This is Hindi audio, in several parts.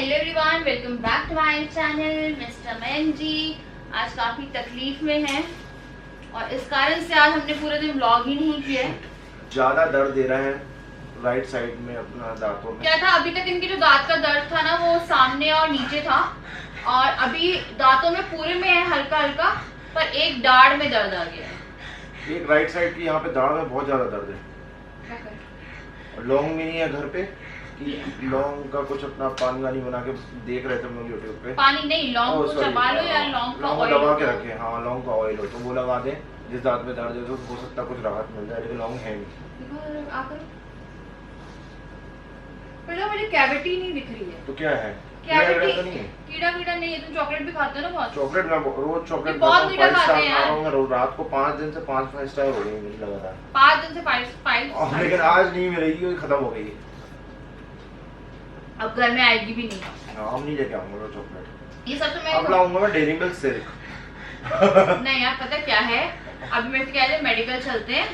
Hello everyone, welcome back to my channel mister man ji. आज काफी तकलीफ में है और इस कारण से आज हमने पूरे दिन व्लॉग ही नहीं किया। ज्यादा दर्द दे रहा है राइट साइड में अपना दांतों में। क्या था, अभी तक इनकी जो दांत का दर्द था ना वो सामने और नीचे था और अभी दांतों में पूरे में है हल्का हल्का, पर एक दाढ़ में दर्द आ गया है। एक राइट साइड की यहाँ पे दाढ़ में बहुत ज्यादा दर्द है और लौंग भी नहीं है घर पे कि लौंग का कुछ अपना पानी वानी बना के देख रहे थे हम लोग यूट्यूब पे। पानी नहीं, लौंग को चबा लो या लौंग का ऑयल दबा के रखे। हाँ, लौंग का ऑयल हो तो वो लगा दे, जिस दांत में दर्द है तो हो सकता कुछ राहत मिल जाए, लेकिन लौंग है नहीं। पर मुझे कैविटी नहीं दिख रही है। तो क्या है? कैविटी तो नहीं है, कीड़ा वीड़ा नहीं है। तुम चॉकलेट भी खाते हो ना बहुत? चॉकलेट मैं रोज चॉकलेट बहुत मीठा खाते हैं यार। रात को 5 दिन से 5 स्टार हो गई मुझे लगातार। 5 दिन से 5 लेकिन आज नहीं मिलेगी, वो खत्म हो गई है। अब घर में आएगी भी नहीं। हाँ, हम नहीं लेके आऊंगा चॉकलेट। ये सब तो मैं अब लाऊंगा मैं डेयरी मिल्क सिल्क। नहीं यार, पता क्या है, अभी मेरे से कह रहे मेडिकल चलते हैं,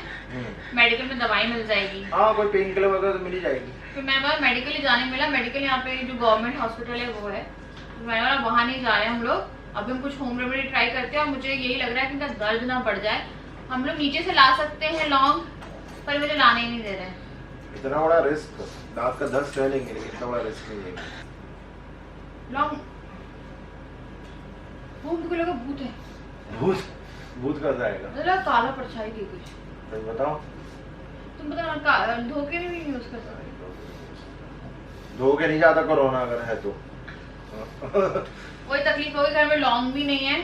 मेडिकल में दवाई मिल जाएगी। हाँ, कोई पेन किलर वगैरह तो मिल ही जाएगी। फिर मैं बार मेडिकल ही जाने मिला। मेडिकल यहाँ पे जो गवर्नमेंट हॉस्पिटल है वो है, तो मैंने बोला वहाँ नहीं जा रहे हम लोग, अभी हम कुछ होम रेमेडी ट्राई करते हैं। और मुझे यही लग रहा है कि इनका दर्द ना बढ़ जाए। हम लोग नीचे से ला सकते हैं लौंग, पर मुझे लाने ही नहीं दे रहे हैं। इतना बड़ा रिस्क, दांत का दर्द सह लेंगे लेकिन इतना बड़ा रिस्क नहीं लेंगे। लौंग वो मुझको लगा भूत है। भूत का जाएगा, लगा काला परछाई थी कुछ। सही बताओ, तुम बता, धोखे में भी यूज कर सकते। धो के नहीं जाता कोरोना अगर है तो। कोई तकलीफ होगी, घर में लौंग भी नहीं है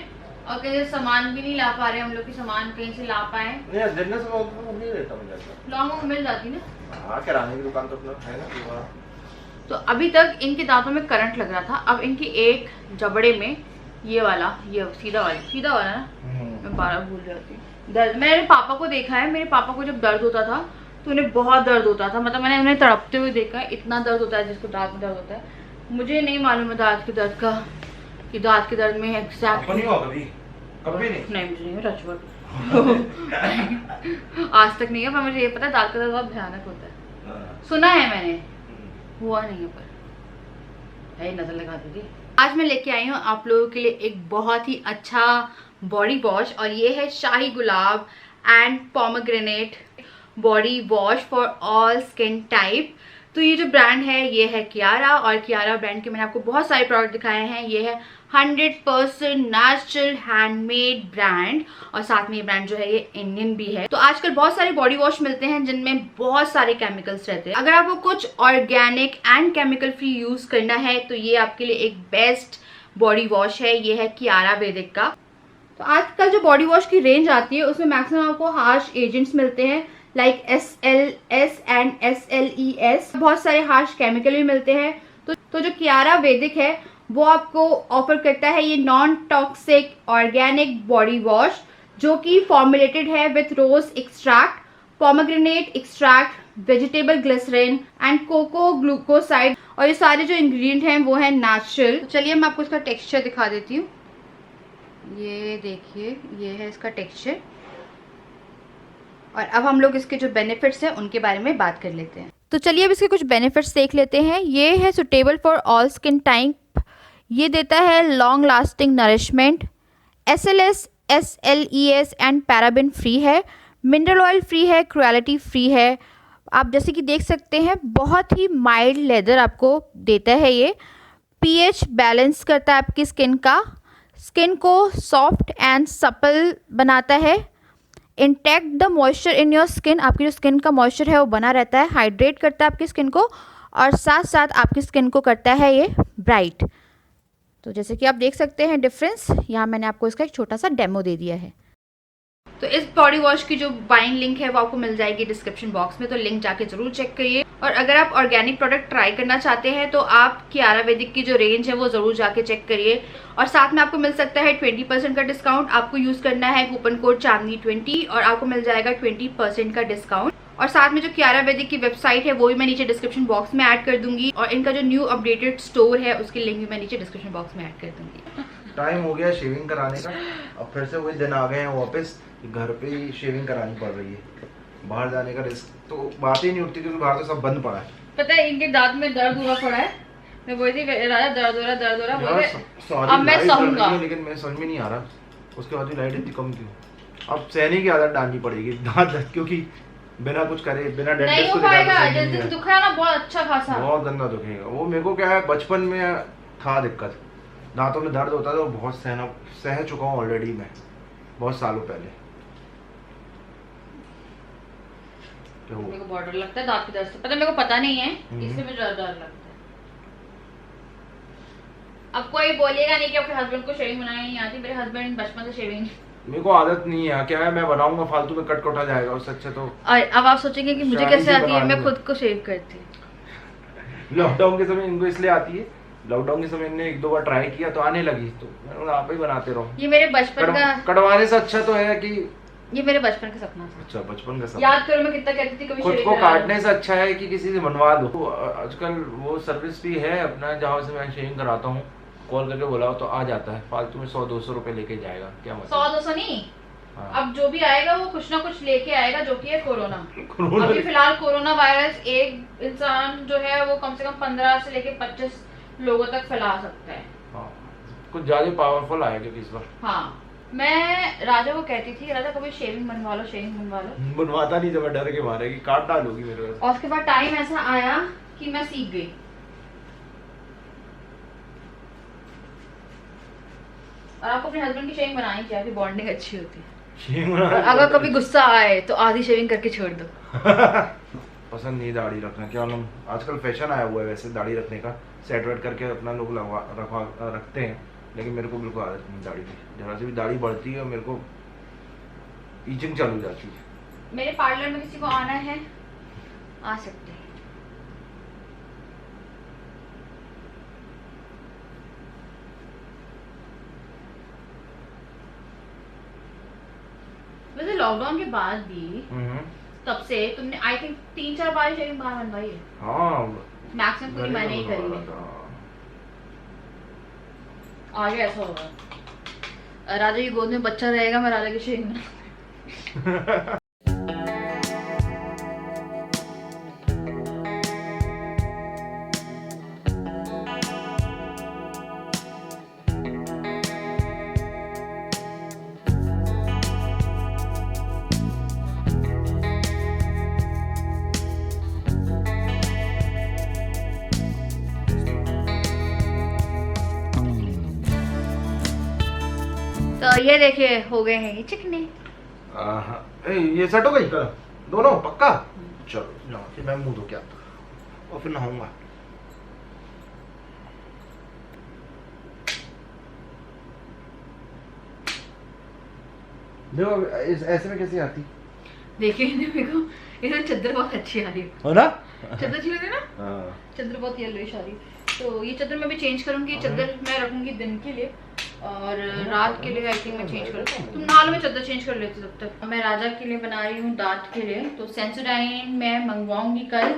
और कहीं से सामान भी नहीं ला पा रहे हम लोग, की सामान कहीं से ला पाए। नहीं, दिन से नहीं रहता मुझे। लौंग मिल जाती ना। हाँ, किराने की दुकान तो अपना है ना। तो अभी तक इनके दांतों में करंट लग रहा था, अब इनकी एक जबड़े में ये वाला, ये सीधा वाला ना, मैं बार भूल जाती हूँ। दर्द मेरे पापा को देखा है, मेरे पापा को जब दर्द होता था तो उन्हें बहुत दर्द होता था। मतलब मैंने उन्हें तड़पते हुए देखा है। इतना दर्द होता है जिसको दांत में दर्द होता है। मुझे नहीं मालूम है दांत के दर्द का, कि दांत के दर्द में एग्जैक्ट नहीं हुआ कभी? कभी नहीं मुझे नहीं, रचवट आज तक नहीं है, पर मुझे ये पता है दांत का दर्द बहुत भयानक होता है। सुना है मैंने, हुआ नहीं है पर नजर लगा दीजिए। आज मैं लेके आई हूँ आप लोगों के लिए एक बहुत ही अच्छा बॉडी वॉश, और ये है शाही गुलाब and pomegranate body wash for all skin type. तो ये जो ब्रांड है ये है कियारा, और कियारा ब्रांड के मैंने आपको बहुत सारे प्रोडक्ट दिखाए हैं। ये है 100% नेचुरल हैंडमेड ब्रांड, और साथ में ये ब्रांड जो है ये इंडियन भी है। तो आजकल बहुत सारे बॉडी वॉश मिलते हैं जिनमें बहुत सारे केमिकल्स रहते हैं। अगर आपको कुछ organic and chemical free use करना है तो ये आपके लिए एक बेस्ट बॉडी वॉश है। ये है कियारा वैदिक का। तो आजकल जो बॉडी वॉश की रेंज आती है उसमें मैक्सिमम आपको हार्श एजेंट्स मिलते हैं, लाइक SLS एंड SLES। बहुत सारे हार्श केमिकल भी मिलते हैं। तो जो कियारा वैदिक है वो आपको ऑफर करता है ये non toxic organic body wash, जो कि फॉर्मुलेटेड है with rose extract, pomegranate extract, vegetable glycerin and coco glucoside, और ये सारे जो इंग्रेडिएंट हैं वो है नेचुरल। तो चलिए मैं आपको इसका टेक्सचर दिखा देती हूँ। ये देखिए, ये है इसका टेक्सचर। और अब हम लोग इसके जो बेनिफिट्स हैं उनके बारे में बात कर लेते हैं। तो चलिए अब इसके कुछ बेनिफिट्स देख लेते हैं। ये है suitable for all skin type. ये देता है long lasting nourishment. SLS SLES and paraben free है, मिनरल ऑयल फ्री है, क्रुएलिटी फ्री है। आप जैसे कि देख सकते हैं बहुत ही माइल्ड लेदर आपको देता है ये। pH बैलेंस करता है आपकी स्किन का, स्किन को सॉफ्ट एंड सपल बनाता है। Intact the moisture in your skin, आपकी जो स्किन का मॉइस्चर है वो बना रहता है। हाइड्रेट करता है आपकी स्किन को, और साथ साथ आपकी स्किन को करता है ये ब्राइट। तो जैसे कि आप देख सकते हैं डिफरेंस, यहाँ मैंने आपको इसका एक छोटा सा डेमो दे दिया है। तो इस बॉडी वॉश की जो बाइंग लिंक है वो आपको मिल जाएगी डिस्क्रिप्शन बॉक्स में, तो लिंक जाके जरूर चेक करिए। और अगर आप ऑर्गेनिक प्रोडक्ट ट्राई करना चाहते हैं तो आप कियारा वैदिक की जो रेंज है वो जरूर जाके चेक करिए। और साथ में आपको मिल सकता है 20% का डिस्काउंट। आपको यूज करना है कूपन कोड चांदनी 20 और आपको मिल जाएगा 20% का डिस्काउंट। और साथ में जो कियारा वैदिक की वेबसाइट है वो भी मैं नीचे डिस्क्रिप्शन बॉक्स में ऐड कर दूंगी, और इनका जो न्यू अपडेटेड स्टोर है उसकी लिंक भी मैं नीचे डिस्क्रिप्शन बॉक्स में ऐड कर दूंगी। टाइम हो गया शेविंग कराने का, अब फिर से वही दिन आ गए हैं वापस, घर पे ही शेविंग करानी पड़ रही है। बाहर जाने का रिस्क तो बात ही नहीं उठती, क्योंकि बाहर तो सब बंद पड़ा है। पता है इनके दांत में दर्द हुआ पड़ा है, मैं बोली थी राजा दर्द हो रहा बोल रहे सारी अब मैं लाइट जल सहूंगा। रही है, लेकिन मैं समझ में नहीं आ रहा उसके बाद भी लाइट इतनी कम क्यों। अब सहने की आदत डालनी पड़ेगी दांत दर्द, क्योंकि बिना कुछ करे बिना नहीं डेंटिस्ट हो को दिखाए पाएगा, तो सही जिस नहीं दिन है। दुखा है ना बहुत अच्छा खासा। बहुत गंदा दुखेगा वो। मेरे को क्या है, बचपन में था दिक्कत, दांतों में दर्द होता था, वो बहुत सह चुका हूँ ऑलरेडी मैं बहुत सालों पहले। क्या हुआ? मेरे को बहुत डर लगता है दांत के दर्द से, पता मेरे को पता नहीं है इसलिए मुझे डर लगता है। अब कोई बोलेगा नहीं कि अपने हस्बैंड को शेविंग बनानी नहीं आती, मेरे हस्बैंड बचपन से शेविंग। मेरे को आदत नहीं है, क्या है मैं बनाऊंगा फालतू में कट कटा जाएगा, उससे अच्छा तो। और अब आप सोचेंगे कि मुझे शादी कैसे से आती है, बना मैं लूंगा। खुद को शेव करती हूँ। लॉकडाउन के समय इनको इसलिए आती है, लॉकडाउन के समय इनने 1-2 बार ट्राई किया तो आने लगी, तो मैंने बोला आप ही बनाते रहो। ये मेरे बचपन का कटवाने से अच्छा तो है कि ये मेरे बचपन का सपना था। अच्छा बचपन का सब याद करो मैं कितना कहती थी कभी खुद शेविंग को करा लो। काटने से अच्छा है कि किसी से बनवा दो। तो आजकल वो सर्विस भी है अपना, जहाँ से मैं शेविंग कराता हूँ, कॉल करके बुलाओ तो आ जाता है, फालतू में 100-200 रुपए लेके जाएगा, क्या मतलब। 100-200 नहीं, हाँ। अब जो भी आएगा वो कुछ ना कुछ लेके आएगा, जो कि है कोरोना। कोरोना अभी फिलहाल कोरोना वायरस एक इंसान जो है वो कम से कम 15 से लेके 25 लोगों तक फैला सकता है। हाँ, कुछ ज्यादा पावरफुल आएगा इस बार। हाँ, मैं राजा को कहती थी राजा कभी शेविंग बनवा लो, शेविंग बनवा लो। बनवाता नहीं, जब मैं डर के मारे कि काट डालोगी मेरे को। और उसके बाद टाइम ऐसा आया कि मैं सीख गई। और आपको अपने हस्बैंड की शेविंग बनानी चाहिए, आपकी बॉन्डिंग अच्छी होती है। और अगर कभी गुस्सा आए तो आधी शेविंग करके छोड़ दो। पसंद नहीं दाढ़ी रखना, क्या नाम आजकल फैशन आया हुआ है वैसे दाढ़ी रखने का, सेट वेट करके अपना लोग रखते हैं, लेकिन मेरे को बिल्कुल आदत नहीं दाढ़ी की। जरा से भी दाढ़ी बढ़ती है और मेरे को ईचिंग चालू हो जाती है। मेरे पार्लर में किसी को आना है आ सकते हैं। वैसे लॉकडाउन के बाद भी तब से तुमने आई थिंक 3-4 बार शेविंग बाहर बनवाई है। हाँ, मैक्सिमम पूरी मैंने ही करी है। आगे ऐसा होगा राजा की गोद में बच्चा रहेगा, मैं राजा की शेविंग बना। तो ये देखिए हो गए हैं ये चिकने। ये सेट हो गई दोनों पक्का। चलो जाओ फिर मैं मुंह धो के आता हूं और फिर नहाऊंगा। देखो ऐसे में कैसी आती देखिए मेरे को इसमें चादर बहुत अच्छी आ रही है। हो ना। चादर अच्छी लग रही है ना। हाँ। चादर बहुत येलोइश आ रही है, तो ये चादर मैं भी चेंज करूंगी। ये चादर मैं रखूंगी दिन के लिए और रात के लिए आई थिंक मैं चेंज करूँ। तुम नाल में चादर चेंज कर लेती तब तक। मैं राजा के लिए बना रही हूँ दांत के लिए, तो सेंसोडाइन मैं मंगवाऊंगी कल।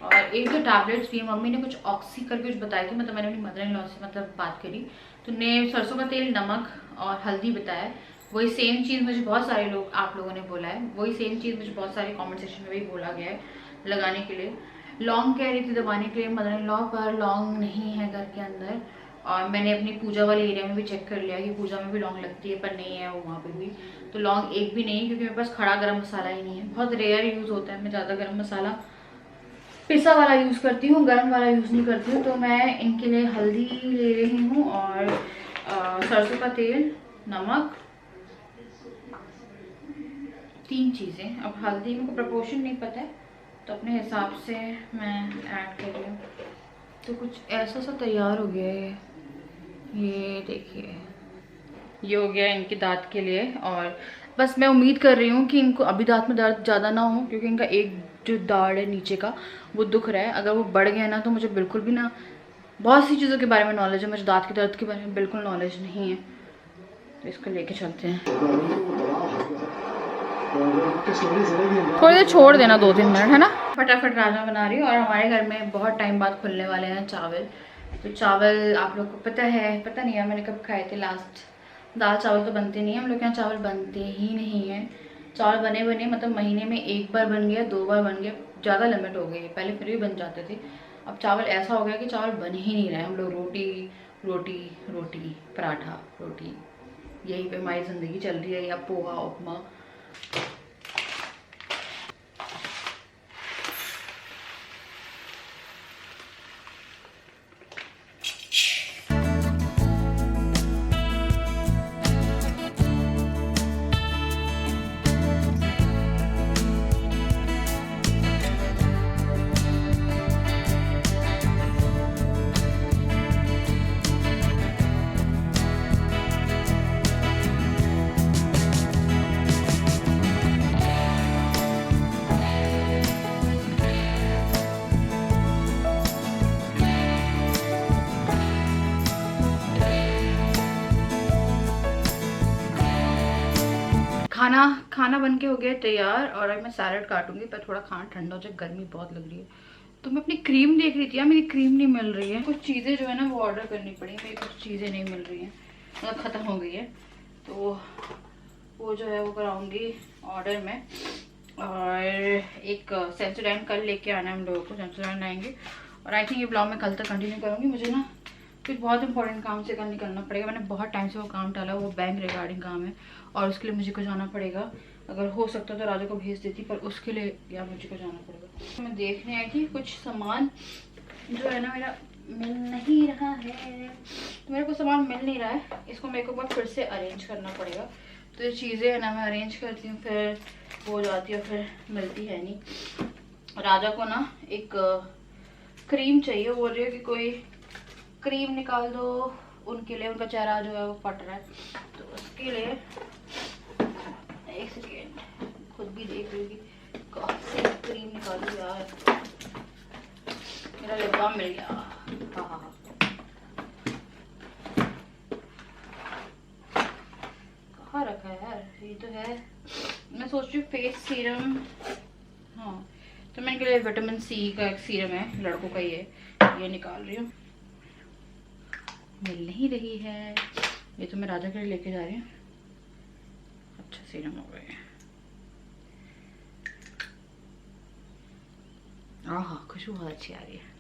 और 1-2 टैबलेट्स भी मम्मी ने कुछ ऑक्सी करके कुछ बताई थी, मतलब मैंने अपनी मदर इन लॉ से मतलब बात करी तो ने सरसों का तेल, नमक और हल्दी बताया। वही सेम चीज़ मुझे बहुत सारे लोग आप लोगों ने बोला है, वही सेम चीज़ मुझे बहुत सारे कमेंट सेक्शन में भी बोला गया है लगाने के लिए। लौंग कह रही थी दबाने के लिए मदर इन लॉ, पर लौंग नहीं है घर के अंदर। और मैंने अपनी पूजा वाले एरिया में भी चेक कर लिया कि पूजा में भी लौंग लगती है, पर नहीं है वो वहाँ पे भी। तो लौंग एक भी नहीं है क्योंकि मेरे पास खड़ा गरम मसाला ही नहीं है, बहुत रेयर यूज़ होता है। मैं ज़्यादा गरम मसाला पिसा वाला यूज़ करती हूँ, गरम वाला यूज़ नहीं करती हूँ। तो मैं इनके लिए हल्दी ले रही हूँ और सरसों का तेल, नमक, 3 चीज़ें। अब हल्दी मेरे को प्रपोर्शन नहीं पता है तो अपने हिसाब से मैं ऐड कर रही हूँ। तो कुछ ऐसा सा तैयार हो गया है ये देखिए, ये हो गया इनके दांत के लिए। और बस मैं उम्मीद कर रही हूँ कि इनको अभी दांत में दर्द ज़्यादा ना हो, क्योंकि इनका एक जो दाढ़ है नीचे का वो दुख रहा है। अगर वो बढ़ गया ना तो मुझे बिल्कुल भी ना, बहुत सी चीज़ों के बारे में नॉलेज है, मुझे दांत के दर्द के बारे में बिल्कुल नॉलेज नहीं है। तो इसको लेके चलते हैं, थोड़ी देर छोड़ देना 2-3 मिनट, है ना। फटाफट राजमा बना रही हूँ और हमारे घर में बहुत टाइम बाद खुलने वाले हैं चावल। तो चावल आप लोग को पता है, पता नहीं यार मैंने कब खाए थे लास्ट। दाल चावल तो बनते नहीं है हम लोग के यहाँ, चावल बनते ही नहीं है। चावल बने बने मतलब महीने में 1 बार बन गया, 2 बार बन गया, ज़्यादा लिमिट हो गई है। पहले फिर भी बन जाते थे, अब चावल ऐसा हो गया कि चावल बन ही नहीं रहा है। हम लोग रोटी रोटी रोटी, पराठा रोटी, यही पे हमारी ज़िंदगी चल रही है, या पोहा उपमा। खाना बन के हो गया तैयार, और अब मैं सैलड काटूंगी, पर थोड़ा खाना ठंडा हो जाए, गर्मी बहुत लग रही है। तो मैं अपनी क्रीम देख रही थी यार, मेरी क्रीम नहीं मिल रही है। कुछ चीज़ें जो है ना वो ऑर्डर करनी पड़ी, मेरी कुछ चीज़ें नहीं मिल रही हैं, मतलब ख़त्म हो गई है। तो वो जो है वो कराऊंगी ऑर्डर में। और एक सेंसोडाइन कल लेके आना है हम लोगों को, सेंसोडाइन लाएंगे। और आई थिंक ये ब्लॉग मैं कल तक कंटिन्यू करूँगी। मुझे ना कुछ बहुत इंपॉर्टेंट काम से कल निकलना पड़ेगा। मैंने बहुत टाइम से वो काम टाला, वो बैंक रिगार्डिंग काम है, और उसके लिए मुझे को जाना पड़ेगा। अगर हो सकता तो राजा को भेज देती, पर उसके लिए यार मुझे को जाना पड़ेगा। मैं देखने आई थी कुछ सामान जो है ना मेरा मिल नहीं रहा है, तो मेरे को सामान मिल नहीं रहा है। इसको मेरे को फिर से अरेंज करना पड़ेगा। तो ये चीज़ें है ना मैं अरेंज करती हूँ, फिर हो जाती है, फिर मिलती है नहीं। राजा को ना एक क्रीम चाहिए, बोल रही है कि कोई क्रीम निकाल दो उनके लिए, उनका चेहरा जो है वो फट रहा है। तो उसके लिए एक सेकेंड, खुद भी देख रही थी कौन सी क्रीम निकालू यार। मेरा लिप बाम मिल गया। हाँ, कहाँ रखा है यार, ये तो है। मैं सोच रही हूँ फेस सीरम, हाँ, तो मैं इनके लिए विटामिन सी का एक सीरम है, लड़कों का ये निकाल रही हूँ। मिल नहीं रही है, ये तो मैं राजा के लिए लेके जा रही हूँ। अच्छा सीरम हो गए। हाँ, खुशबू बहुत अच्छी आ रही है।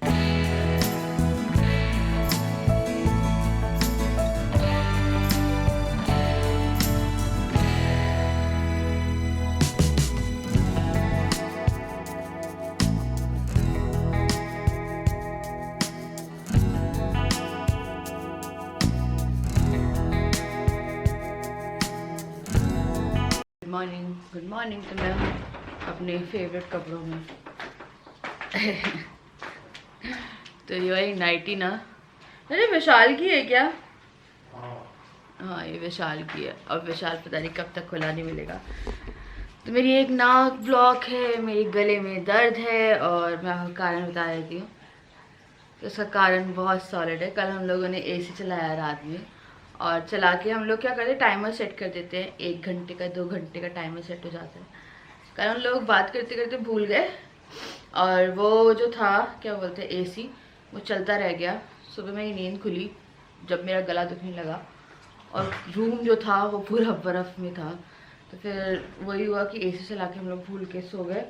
Good morning. तो मैं अपने फेवरेट कपड़ों में तो ये वाली नाइटी ना, अरे विशाल की है क्या? हाँ ये विशाल की है। अब विशाल पता नहीं कब तक खुला नहीं मिलेगा। तो मेरी एक नाक ब्लॉक है, मेरे गले में दर्द है, और मैं आपको कारण बता देती हूँ। तो उसका कारण बहुत सॉलिड है। कल हम लोगों ने एसी चलाया रात में, और चला के हम लोग क्या करते हैं, टाइमर सेट कर देते हैं, 1 घंटे का 2 घंटे का टाइमर सेट हो जाता है। कल हम लोग बात करते करते भूल गए, और वो जो था क्या बोलते हैं एसी, वो चलता रह गया। सुबह मेरी नींद खुली जब मेरा गला दुखने लगा, और रूम जो था वो पूरा बर्फ़ में था। तो फिर वही हुआ कि एसी चला के हम लोग भूल के सो गए,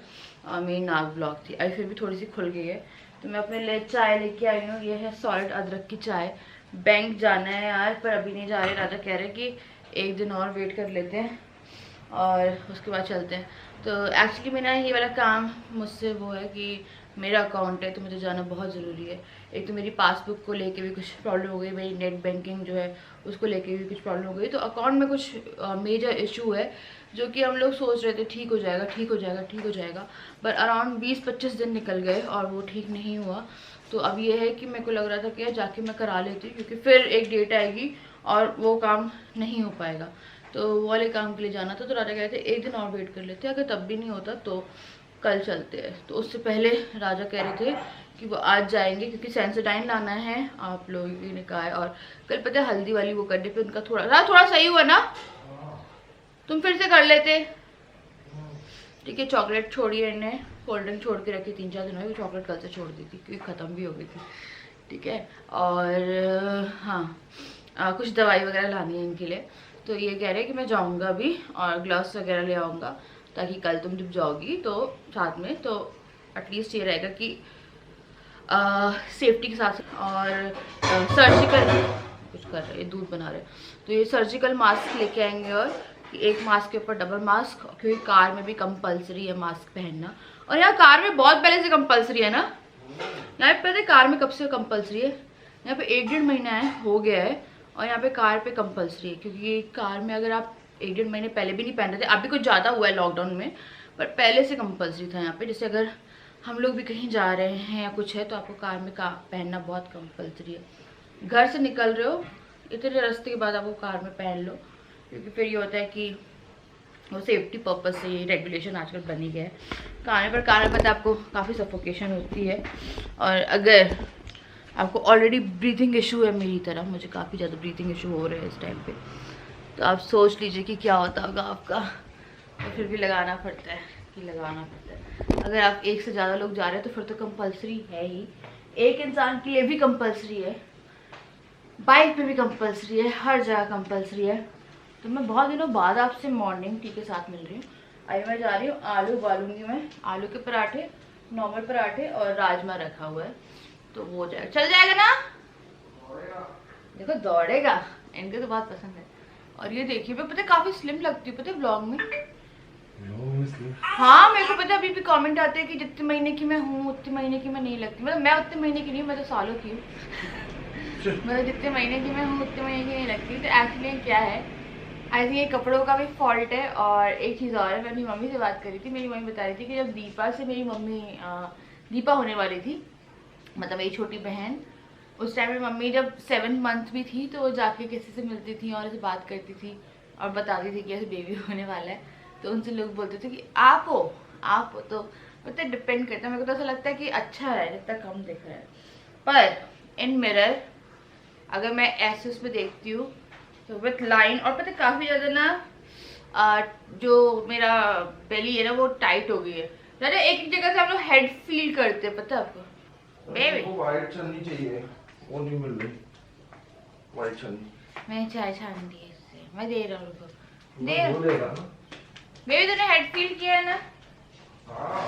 और मेरी नाक ब्लॉक थी। अभी फिर भी थोड़ी सी खुल गई है। तो मैं अपने लिए चाय लेके आई हूँ, ये है सॉलिड अदरक की चाय। बैंक जाना है यार, पर अभी नहीं जा रहे। राजा कह रहे कि 1 दिन और वेट कर लेते हैं और उसके बाद चलते हैं। तो एक्चुअली मेरा ये वाला काम मुझसे वो है कि मेरा अकाउंट है, तो मुझे जाना बहुत ज़रूरी है। एक तो मेरी पासबुक को लेके भी कुछ प्रॉब्लम हो गई, मेरी नेट बैंकिंग जो है उसको लेके भी कुछ प्रॉब्लम हो गई। तो अकाउंट में कुछ मेजर इशू है, जो कि हम लोग सोच रहे थे ठीक हो जाएगा ठीक हो जाएगा ठीक हो जाएगा, पर अराउंड 20-25 दिन निकल गए और वो ठीक नहीं हुआ। तो अब ये है कि मेरे को लग रहा था कि जाके मैं करा लेती हूँ, क्योंकि फिर एक डेट आएगी और वो काम नहीं हो पाएगा। तो वो वाले काम के लिए जाना था। तो राजा कह रहे थे 1 दिन और वेट कर लेते हैं, अगर तब भी नहीं होता तो कल चलते हैं। तो उससे पहले राजा कह रहे थे कि वो आज जाएंगे, क्योंकि सेंसोडाइन लाना है, आप लोगों ने कहा है। और कल पता है हल्दी वाली वो करने पे उनका थोड़ा सही हुआ ना, तुम फिर से कर लेते। ठीक है, चॉकलेट छोड़िए, इन्हें कोल्ड ड्रिंक छोड़ के रखी 3-4 दिन हुए, चॉकलेट कल से छोड़ दी थी क्योंकि ख़त्म भी हो गई थी। ठीक है, और हाँ कुछ दवाई वगैरह लानी है इनके लिए। तो ये कह रहे हैं कि मैं जाऊँगा अभी और ग्लव्स वगैरह ले आऊँगा, ताकि कल तुम जब जाओगी तो साथ में, तो एटलीस्ट ये रहेगा कि सेफ्टी के साथ और सर्जिकल कुछ कर रहे हैं, दूध बना रहे हैं, तो ये सर्जिकल मास्क लेके आएंगे और एक मास्क के ऊपर डबल मास्क, क्योंकि कार में भी कंपलसरी है मास्क पहनना। और यहाँ कार में बहुत पहले से कंपलसरी है ना, यहाँ पे पता है कार में कब से कंपलसरी है, यहाँ पे 1-1.5 महीना है हो गया है, और यहाँ पे कार पे कंपलसरी है, क्योंकि कार में अगर आप 1-1.5 महीने पहले भी नहीं पहन रहे थे, अभी कुछ ज़्यादा हुआ है लॉकडाउन में, पर पहले से कंपलसरी था यहाँ पे। जैसे अगर हम लोग भी कहीं जा रहे हैं या कुछ है तो आपको कार में पहनना बहुत कंपलसरी है। घर से निकल रहे हो इतने रास्ते के बाद आपको कार में पहन लो, क्योंकि फिर ये होता है कि वो सेफ्टी पर्पज़ से ये रेगुलेशन आजकल बनी गया है। कार में पता है आपको काफ़ी सफोकेशन होती है, और अगर आपको ऑलरेडी ब्रीथिंग इशू है मेरी तरह, मुझे काफ़ी ज़्यादा ब्रीथिंग इशू हो रहे हैं इस टाइम पे, तो आप सोच लीजिए कि क्या होता होगा आपका। तो फिर भी लगाना पड़ता है कि लगाना पड़ता है। अगर आप एक से ज़्यादा लोग जा रहे हैं तो फिर तो कंपलसरी है ही, एक इंसान के लिए भी कंपलसरी है, बाइक पे भी कंपलसरी है, हर जगह कंपलसरी है। तो मैं बहुत दिनों बाद आपसे मॉर्निंग टी के साथ मिल रही हूँ। अभी मैं जा रही हूँ, आलू उबालूंगी मैं, आलू के पराठे, नॉर्मल पराठे और राजमा रखा हुआ है, तो वो जाएगा, चल जाएगा ना, देखो दौड़ेगा, इनको तो बहुत पसंद है। और ये देखिए मैं पता है काफ़ी स्लिम लगती हूँ पता है ब्लॉग में। हाँ मेरे को पता है, अभी भी कमेंट आते हैं कि जितने महीने की मैं हूँ उतने महीने की मैं नहीं लगती, मतलब मैं उतने महीने की नहीं, मैं तो सालों की हूँ मतलब जितने महीने की मैं हूँ उतने महीने की नहीं लगती। तो एक्चुअली क्या है, आई थिंक ये कपड़ों का भी फॉल्ट है। और एक चीज़ और है, मैं अपनी मम्मी से बात करी थी, मेरी मम्मी बता रही थी कि जब दीपा से मेरी मम्मी दीपा होने वाली थी, मतलब मेरी छोटी बहन, उस टाइम में मम्मी जब 7 मंथ भी थी तो वो जाके किसी से मिलती थी और ऐसे बात करती थी और बताती थी कि ऐसे बेबी होने वाला है, तो उनसे लोग बोलते थे कि आप हो। तो पता है डिपेंड करता है, मेरे को तो ऐसा लगता है कि अच्छा है जितना कम दिख रहा है, पर इन मिरर अगर मैं ऐसे उसमें देखती हूँ तो विथ लाइन, और पता है काफ़ी ज़्यादा ना जो मेरा बेली है ना वो टाइट हो गई है ज़्यादा, एक जगह से हम लोग हेड फील करते हैं, पता है आपको। बेबी को वाइट छन्नी चाहिए, वो नहीं मिल रही वाइट छन्नी, मैं चाय छान दी है इससे, मैं दे रहा हूँ, दे देगा ना बेबी, तूने हेड फील किया है ना। हाँ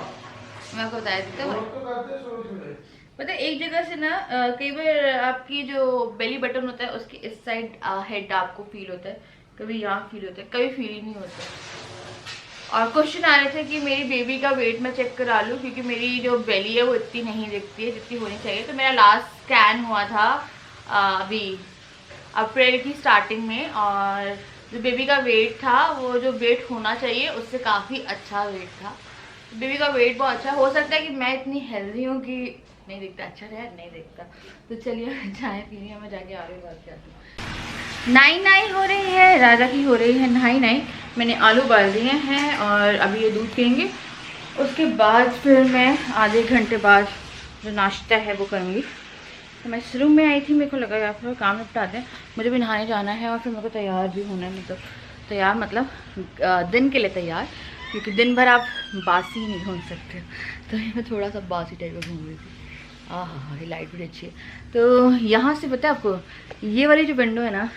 मैं आपको बताया था तो करते हैं पता है एक जगह से ना कई बार आपकी जो बेली बटन होता है उसकी इस साइड हेड आपको फील होता है, कभी यहाँ फील होता है, कभी फील ही नहीं होता। और क्वेश्चन आ रहे थे कि मेरी बेबी का वेट मैं चेक करा लूँ, क्योंकि मेरी जो बेली है वो इतनी नहीं दिखती है जितनी होनी चाहिए। तो मेरा लास्ट स्कैन हुआ था अभी अप्रैल की स्टार्टिंग में, और जो बेबी का वेट था वो जो वेट होना चाहिए उससे काफ़ी अच्छा वेट था। बेबी का वेट बहुत अच्छा, हो सकता है कि मैं इतनी हेल्दी हूँ कि नहीं दिखता, अच्छा है नहीं दिखता। तो चलिए चाय पीनी है, मैं जाके आगे बात करती हूँ। नाई हो रही है, राजा की हो रही है नाई। मैंने आलू उबाल दिए हैं और अभी ये दूध पियेंगे, उसके बाद फिर मैं आधे घंटे बाद जो नाश्ता है वो करूँगी। तो मैं इस रूम में आई थी, मेरे को लगा यार फिर काम निपटाते हैं, मुझे भी नहाने जाना है और फिर मेरे को तैयार भी होना है, मतलब तैयार मतलब दिन के लिए तैयार, क्योंकि दिन भर आप बासी नहीं घूम सकते। तो मैं थोड़ा सा बासी टाइप का घूम रही थी। हाँ ये लाइट भी अच्छी है। तो यहाँ से पता है आपको ये वाली जो विंडो है ना,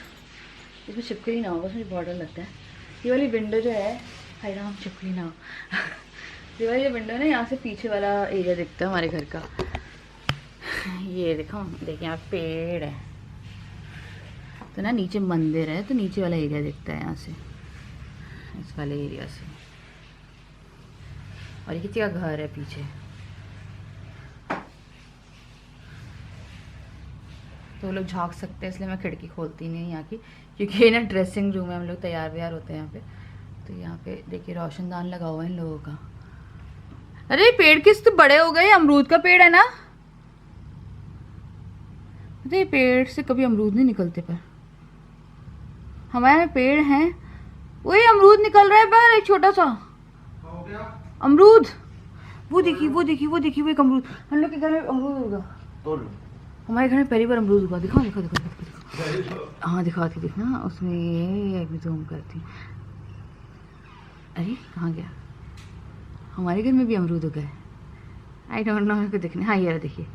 इसमें छिपकली ना हो, बस मुझे बहुत डर लगता है। ये वाली विंडो जो है, हाय राम छिपकली ना हो ये वाली जो विंडो है ना, यहाँ से पीछे वाला एरिया दिखता है हमारे घर का। ये देखो, देखिए यहाँ पेड़ है तो ना नीचे मंदिर है, तो नीचे वाला एरिया दिखता है यहाँ से, इस वाले एरिया से। और ये किसी का घर है पीछे, तो वो लोग झांक सकते हैं, इसलिए मैं खिड़की खोलती नहीं यहाँ की, क्योंकि ये ना ड्रेसिंग रूम है, हम लोग तैयार व्यार होते हैं यहाँ पे। तो यहाँ पे देखिए रोशनदान लगा हुआ है इन लोगों का। अरे पेड़ किस तो बड़े हो गए, अमरूद का पेड़ है ना। अरे पेड़ से कभी अमरूद नहीं निकलते, पर हमारे पेड़ हैं, वही अमरूद निकल रहा है पर एक छोटा सा अमरूद। वो देखिए वो एक अमरूद, हम लोग के घर में अमरूद होगा, हमारे घर में पहली बार अमरूद हुआ। दिखाओ दिखाओ दिखाओ दिखाओ दिखाओ, हाँ दिखाती दिखना, उसमें ये भी जूम करती। अरे कहाँ गया, हमारे घर में भी अमरूद हो गए, आई डोंट नो, मेरे को दिखने। हाँ ये रहा, देखिए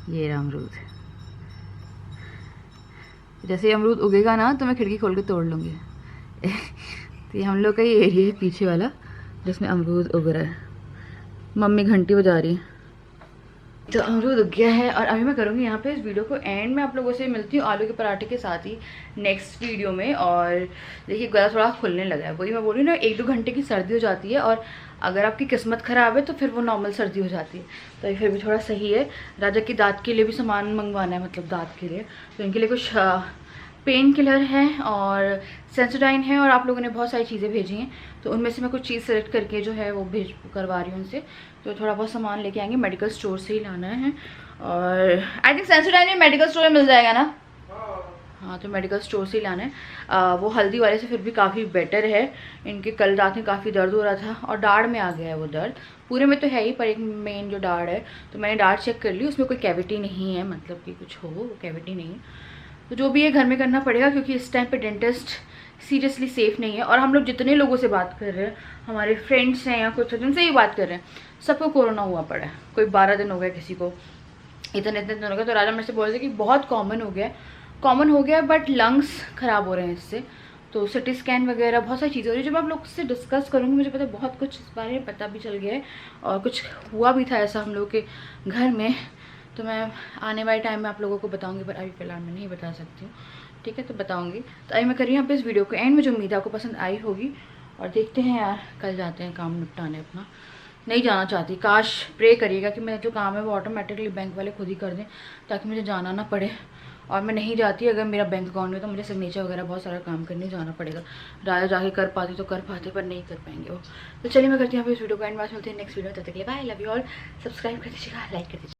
ये रहा अमरूद। जैसे ही अमरूद उगेगा ना तो मैं खिड़की खोल के तोड़ लूँगी तो ये हम लोग का ही एरिया है पीछे वाला जिसमें अमरूद उग रहा है। मम्मी घंटी बजा रही है, तो अमरूद उग गया है और अभी मैं करूँगी यहाँ पे इस वीडियो को एंड में आप लोगों से मिलती हूँ आलू के पराठे के साथ ही नेक्स्ट वीडियो में। और देखिए गला थोड़ा खुलने लगा है, वही मैं बोल रही हूँ ना, 1-2 घंटे की सर्दी हो जाती है और अगर आपकी किस्मत ख़राब है तो फिर वो नॉर्मल सर्दी हो जाती है। तो ये फिर भी थोड़ा सही है। राजा की दाँत के लिए भी सामान मंगवाना है, मतलब दाँत के लिए, तो इनके लिए कुछ पेन किलर है और सेंसोडाइन है और आप लोगों ने बहुत सारी चीज़ें भेजी हैं, तो उनमें से मैं कुछ चीज़ सेलेक्ट करके जो है वो भेज करवा रही हूँ उनसे। तो थोड़ा बहुत सामान लेके आएंगे, मेडिकल स्टोर से ही लाना है। और I think Sensodyne medical store में मिल जाएगा ना? हाँ, तो मेडिकल स्टोर से ही लाना है। वो हल्दी वाले से फिर भी काफ़ी बेटर है। इनके कल रात में काफ़ी दर्द हो रहा था और दाढ़ में आ गया है वो दर्द, पूरे में तो है ही पर एक मेन जो दाढ़ है, तो मैंने दाढ़ चेक कर ली, उसमें कोई कैविटी नहीं है, मतलब कि कुछ हो, वो कैविटी नहीं है। तो जो भी है घर में करना पड़ेगा क्योंकि इस टाइम पे डेंटिस्ट सीरियसली सेफ़ नहीं है। और हम लोग जितने लोगों से बात कर रहे हैं, हमारे फ्रेंड्स हैं या कुछ जिनसे ही बात कर रहे हैं, सबको कोरोना हुआ पड़ा है। कोई 12 दिन हो गया, किसी को इतने दिन हो गए। तो राजा मेरे से बोल रहे थे कि बहुत कॉमन हो गया बट लंग्स ख़राब हो रहे हैं इससे। तो सिटी स्कैन वगैरह बहुत सारी चीज़ें हो रही है। जब आप लोग से डिस्कस करूँगी, मुझे पता है बहुत कुछ इस बारे में पता भी चल गया है और कुछ हुआ भी था ऐसा हम लोग के घर में, तो मैं आने वाले टाइम में आप लोगों को बताऊंगी, पर अभी फ़िलहाल मैं नहीं बता सकती हूँ, ठीक है? तो बताऊंगी। तो अभी मैं कर रही हूँ यहाँ पे इस वीडियो को एंड, मुझे उम्मीद है आपको पसंद आई होगी। और देखते हैं यार, कल जाते हैं काम निपटाने अपना। नहीं जाना चाहती, काश प्रे करिएगा कि मेरा जो काम है वो ऑटोमेटिकली बैंक वाले खुद ही कर दें, ताकि मुझे जाना ना पड़े। और मैं नहीं जाती, अगर मेरा बैंक अकाउंट में, तो मुझे सिग्नेचर वगैरह बहुत सारा काम करने जाना पड़ेगा। राजा जाके कर पाते तो कर पाते, पर नहीं कर पाएंगे वो। तो चलिए मैं करती हूँ इस वीडियो को एंड, बाद मिलते हैं नेक्स्ट वीडियो में। तब तक के लिए bye, love you all. Subscribe कर दीजिएगा, लाइक कर दीजिएगा।